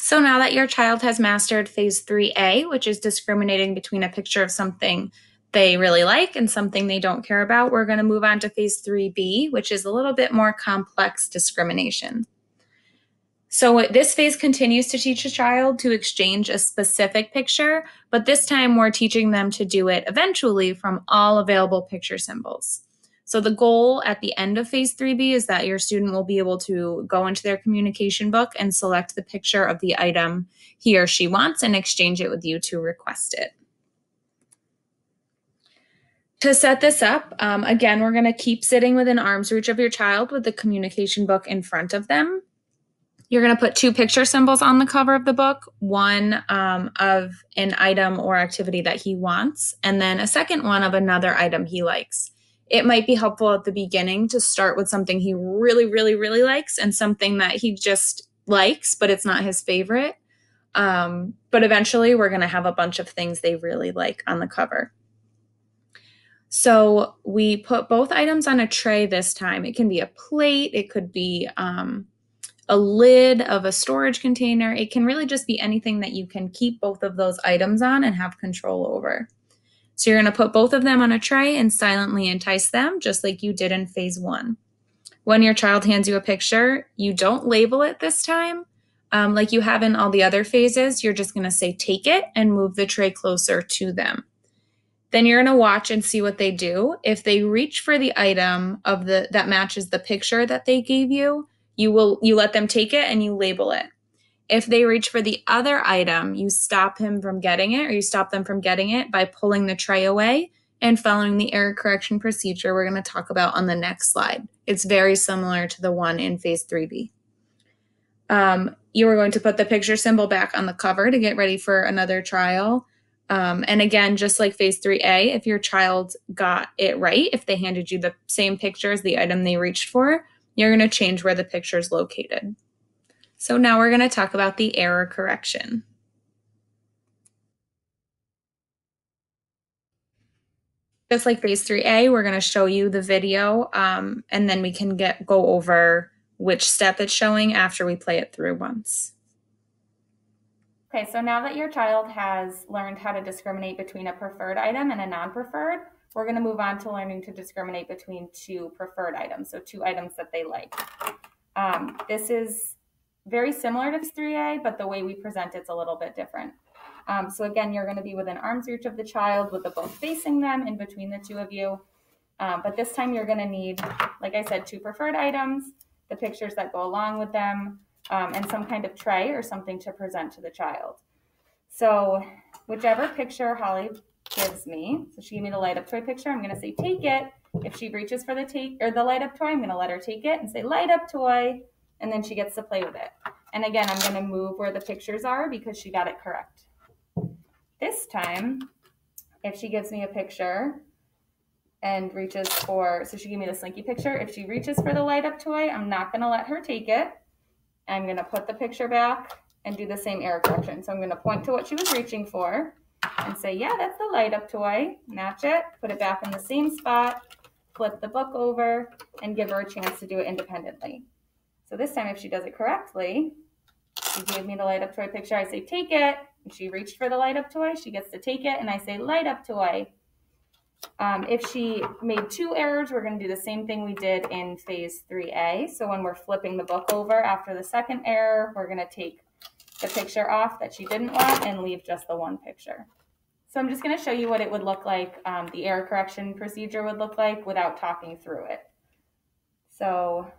So now that your child has mastered phase 3A, which is discriminating between a picture of something they really like and something they don't care about, we're going to move on to phase 3B, which is a little bit more complex discrimination. So this phase continues to teach a child to exchange a specific picture, but this time we're teaching them to do it eventually from all available picture symbols. So the goal at the end of phase 3B is that your student will be able to go into their communication book and select the picture of the item he or she wants and exchange it with you to request it. To set this up, again, we're going to keep sitting within arm's reach of your child with the communication book in front of them. You're going to put 2 picture symbols on the cover of the book, one of an item or activity that he wants, and then a second one of another item he likes. It might be helpful at the beginning to start with something he really, really, really likes and something that he just likes, but it's not his favorite. But eventually we're going to have a bunch of things they really like on the cover. So we put both items on a tray this time. It can be a plate, it could be a lid of a storage container. It can really just be anything that you can keep both of those items on and have control over. So you're going to put both of them on a tray and silently entice them, just like you did in phase 1. When your child hands you a picture, you don't label it this time. Like you have in all the other phases, you're just going to say, take it, and move the tray closer to them. Then you're going to watch and see what they do. If they reach for the item that matches the picture that they gave you, you let them take it and you label it. If they reach for the other item, you stop him from getting it, or you stop them from getting it by pulling the tray away and following the error correction procedure we're going to talk about on the next slide. It's very similar to the one in phase 3B. You are going to put the picture symbol back on the cover to get ready for another trial. And again, just like phase 3A, if your child got it right, if they handed you the same picture as the item they reached for, you're going to change where the picture is located. So now we're going to talk about the error correction. Just like phase 3A, we're going to show you the video, and then we can go over which step it's showing after we play it through once. Okay, so now that your child has learned how to discriminate between a preferred item and a non-preferred, we're going to move on to learning to discriminate between 2 preferred items, so 2 items that they like. This is very similar to 3A, but the way we present it's a little bit different. So again, you're going to be within arm's reach of the child with the book facing them in between the 2 of you. But this time you're going to need, like I said, 2 preferred items, the pictures that go along with them, and some kind of tray or something to present to the child. So whichever picture Holly gives me, so she gave me the light up toy picture, I'm going to say take it. If she reaches for the light up toy, I'm going to let her take it and say light up toy, and then she gets to play with it. And again, I'm going to move where the pictures are because she got it correct. This time, if she gives me a picture and reaches for, so she gave me the slinky picture, if she reaches for the light up toy, I'm not going to let her take it. I'm going to put the picture back and do the same error correction. So I'm going to point to what she was reaching for and say, yeah, that's the light up toy. Match it, put it back in the same spot, flip the book over, and give her a chance to do it independently. So this time, if she does it correctly, she gave me the light up toy picture. I say, take it. And she reached for the light up toy. She gets to take it, and I say, light up toy. If she made 2 errors, we're going to do the same thing we did in phase 3A. So when we're flipping the book over after the second error, we're going to take the picture off that she didn't want and leave just the 1 picture. So I'm just going to show you what it would look like, the error correction procedure would look like without talking through it. So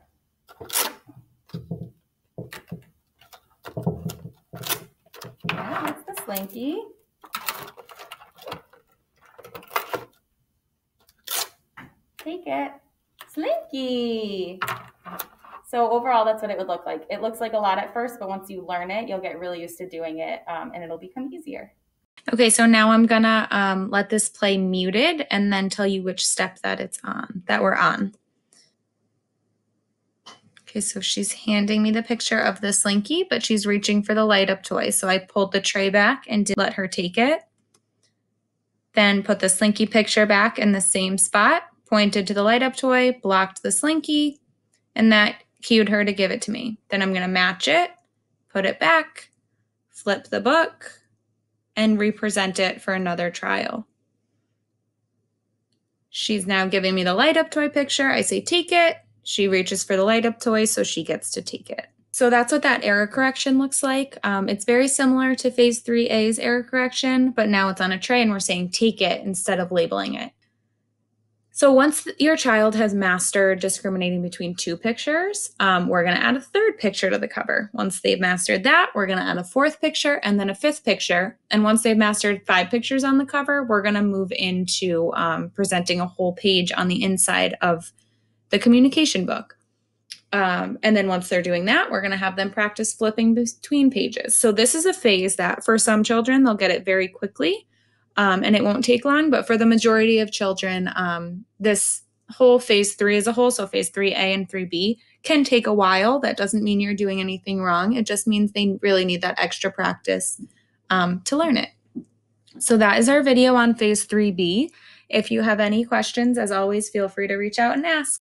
yeah, that's the slinky. Take it. Slinky. So overall, that's what it would look like. It looks like a lot at first, but once you learn it, you'll get really used to doing it, and it'll become easier. Okay, so now I'm gonna let this play muted and then tell you which step that we're on. Okay, so she's handing me the picture of the slinky, but she's reaching for the light up toy. So I pulled the tray back and did let her take it. Then put the slinky picture back in the same spot, pointed to the light up toy, blocked the slinky, and that cued her to give it to me. Then I'm going to match it, put it back, flip the book, and represent it for another trial. She's now giving me the light up toy picture. I say, take it. She reaches for the light up toy, so she gets to take it. So that's what that error correction looks like. It's very similar to phase 3A's error correction, but now it's on a tray and we're saying take it instead of labeling it. So once your child has mastered discriminating between two pictures, we're going to add a third picture to the cover. Once they've mastered that, we're going to add a fourth picture and then a fifth picture. And once they've mastered 5 pictures on the cover, we're going to move into presenting a whole page on the inside of the communication book. And then once they're doing that, we're going to have them practice flipping between pages. So this is a phase that for some children, they'll get it very quickly. And it won't take long, but for the majority of children, this whole phase 3 as a whole, so phase 3A and 3B, can take a while. That doesn't mean you're doing anything wrong. It just means they really need that extra practice to learn it. So that is our video on phase 3B. If you have any questions, as always, feel free to reach out and ask.